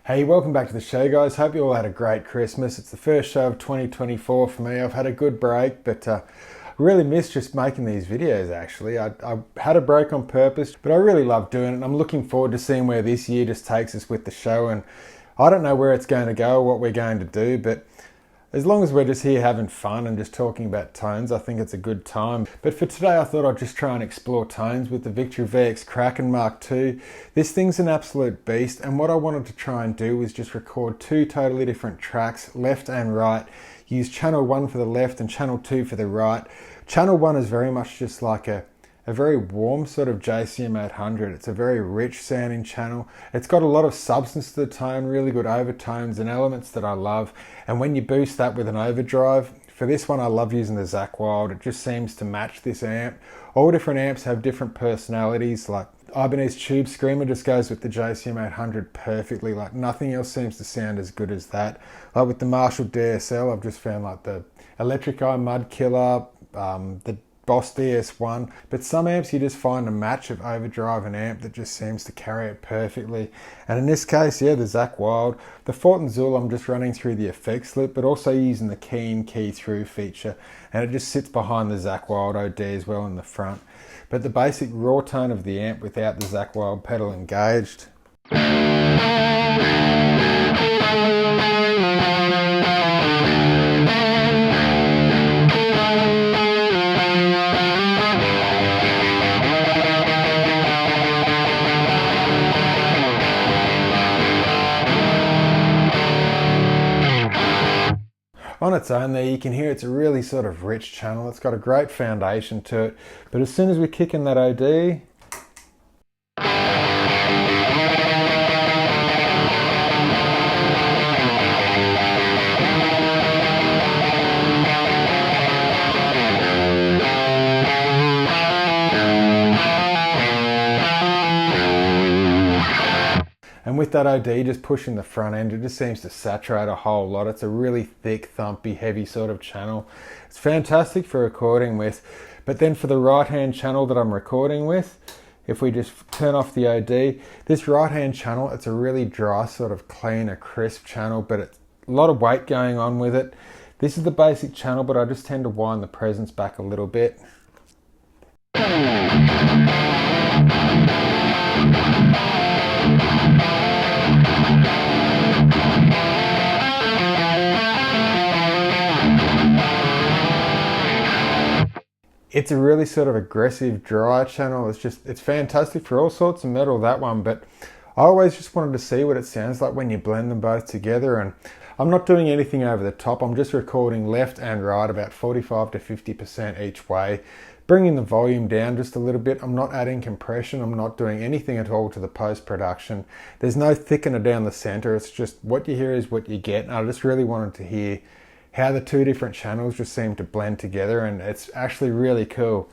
Hey, welcome back to the show, guys. Hope you all had a great Christmas. It's the first show of 2024 for me. I've had a good break, but I really miss just making these videos, actually. I had a break on purpose, but I really love doing it. I'm looking forward to seeing where this year just takes us with the show, and I don't know where it's going to go or what we're going to do, but as long as we're just here having fun and just talking about tones, I think it's a good time. But for today, I thought I'd just try and explore tones with the Victory VX Kraken Mark II. This thing's an absolute beast, and what I wanted to try and do was just record two totally different tracks, left and right. Use channel 1 for the left and channel 2 for the right. Channel 1 is very much just like a very warm sort of JCM 800. It's a very rich sounding channel. It's got a lot of substance to the tone, really good overtones and elements that I love. And when you boost that with an overdrive, for this one I love using the Zakk Wylde. It just seems to match this amp. All different amps have different personalities. Like Ibanez Tube Screamer just goes with the JCM 800 perfectly. Like nothing else seems to sound as good as that. Like with the Marshall DSL, I've just found like the Electric Eye Mud Killer, the Boss DS1, but some amps you just find a match of overdrive and amp that just seems to carry it perfectly. And in this case, yeah, the Zakk Wylde. The Fortin Zul I'm just running through the effects loop, but also using the key in, key through feature, and it just sits behind the Zakk Wylde OD as well in the front. But the basic raw tone of the amp without the Zakk Wylde pedal engaged. On its own there, you can hear it's a really sort of rich channel. It's got a great foundation to it, but as soon as we kick in that OD, and with that OD just pushing the front end, it just seems to saturate a whole lot. It's a really thick, thumpy, heavy sort of channel. It's fantastic for recording with. But then for the right-hand channel that I'm recording with, if we just turn off the OD, this right-hand channel, it's a really dry, sort of clean, a crisp channel, but it's a lot of weight going on with it. This is the basic channel, but I just tend to wind the presence back a little bit. It's a really sort of aggressive, dry channel. It's fantastic for all sorts of metal, that one, but I always just wanted to see what it sounds like when you blend them both together, and I'm not doing anything over the top. I'm just recording left and right about 45 to 50% each way, bringing the volume down just a little bit. I'm not adding compression. I'm not doing anything at all to the post-production. There's no thickener down the center. It's just what you hear is what you get, and I just really wanted to hear how the two different channels just seem to blend together, and it's actually really cool.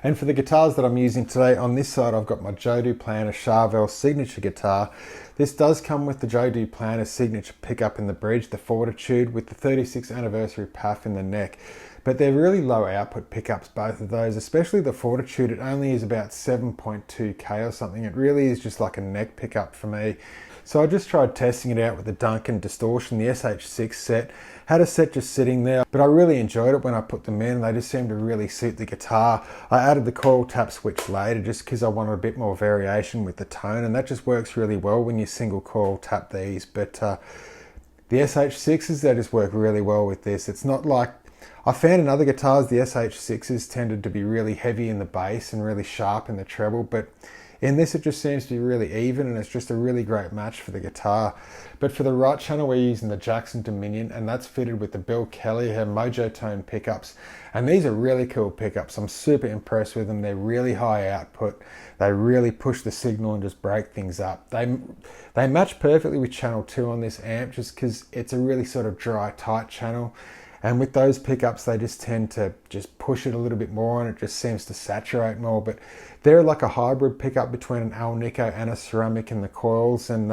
And for the guitars that I'm using today, on this side I've got my Joe Duplantis Charvel signature guitar. This does come with the Joe Duplantis signature pickup in the bridge, the Fortitude, with the 36th anniversary PAF in the neck. But they're really low output pickups, both of those, especially the Fortitude. It only is about 7.2K or something. It really is just like a neck pickup for me. So I just tried testing it out with the Duncan Distortion, the SH6 set. Had a set just sitting there, but I really enjoyed it when I put them in. They just seemed to really suit the guitar. I added the coil tap switch later just because I wanted a bit more variation with the tone, and that just works really well when you single coil tap these. But the SH6s, they just work really well with this. It's not like, I found in other guitars the SH6s tended to be really heavy in the bass and really sharp in the treble, but in this, it just seems to be really even, and it's just a really great match for the guitar. But for the right channel, we're using the Jackson Dominion, and that's fitted with the Bill Kelly Mojo Tone pickups. And these are really cool pickups. I'm super impressed with them. They're really high output. They really push the signal and just break things up. They match perfectly with channel 2 on this amp, just because it's a really sort of dry, tight channel. And with those pickups, they just tend to just push it a little bit more, and it just seems to saturate more. But they're like a hybrid pickup between an Alnico and a ceramic in the coils, and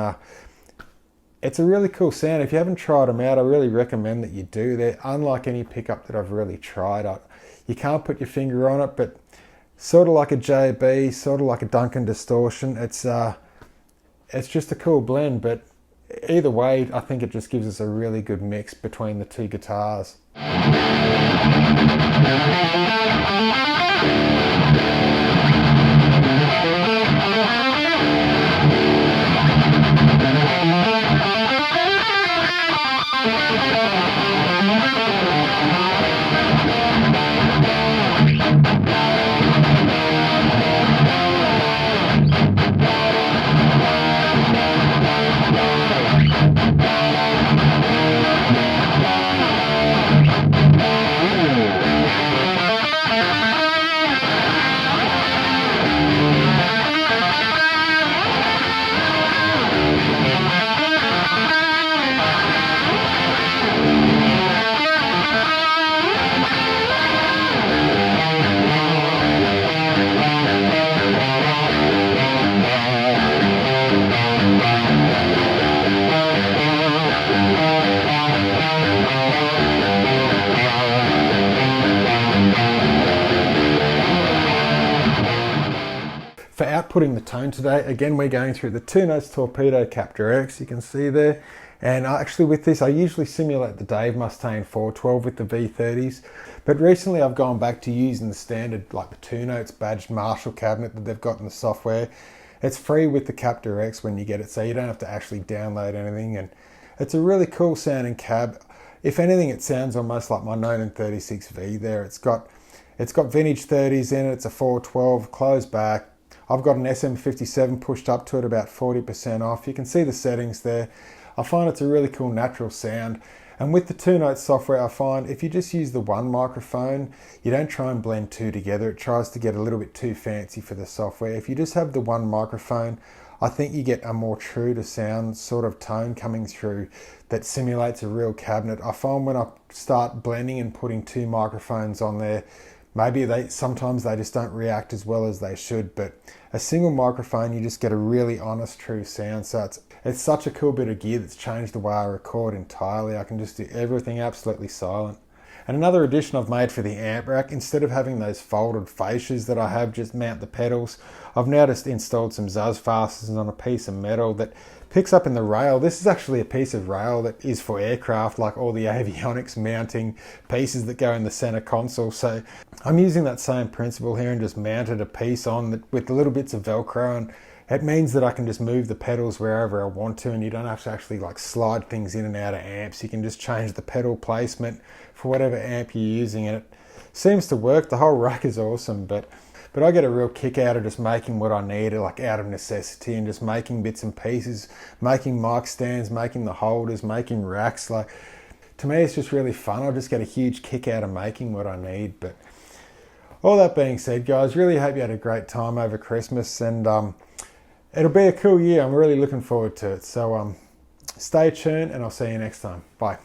it's a really cool sound. If you haven't tried them out, I really recommend that you do. They're unlike any pickup that I've really tried. You can't put your finger on it, but sort of like a JB, sort of like a Duncan Distortion. It's just a cool blend, but either way, I think it just gives us a really good mix between the two guitars. For outputting the tone today, again, we're going through the 2 notes Torpedo Captor X, you can see there. And actually with this, I usually simulate the Dave Mustaine 412 with the V30s. But recently I've gone back to using the standard, like the 2 notes badged Marshall cabinet that they've got in the software. It's free with the Captor X when you get it, so you don't have to actually download anything. And it's a really cool sounding cab. If anything, it sounds almost like my Nolan 36V there. It's got vintage 30s in it, it's a 412, closed back. I've got an SM57 pushed up to it about 40% off. You can see the settings there. I find it's a really cool natural sound. And with the 2 notes software, I find if you just use the one microphone, you don't try and blend two together. It tries to get a little bit too fancy for the software. If you just have the one microphone, I think you get a more true to sound sort of tone coming through that simulates a real cabinet. I find when I start blending and putting 2 microphones on there, maybe sometimes they just don't react as well as they should, but a single microphone, you just get a really honest, true sound. So it's such a cool bit of gear that's changed the way I record entirely. I can just do everything absolutely silent. And another addition I've made for the amp rack, instead of having those folded fascias that I have just mount the pedals, I've now just installed some Zuzz fasteners on a piece of metal that picks up in the rail. This is actually a piece of rail that is for aircraft, like all the avionics mounting pieces that go in the center console. So I'm using that same principle here and just mounted a piece on with the little bits of Velcro, and it means that I can just move the pedals wherever I want to, and you don't have to actually like slide things in and out of amps. You can just change the pedal placement for whatever amp you're using, and it seems to work. The whole rack is awesome, but I get a real kick out of just making what I need, like out of necessity, and just making bits and pieces, making mic stands, making the holders, making racks. Like, to me, it's just really fun. I just get a huge kick out of making what I need. But all that being said, guys, really hope you had a great time over Christmas, and it'll be a cool year. I'm really looking forward to it. So stay tuned, and I'll see you next time. Bye.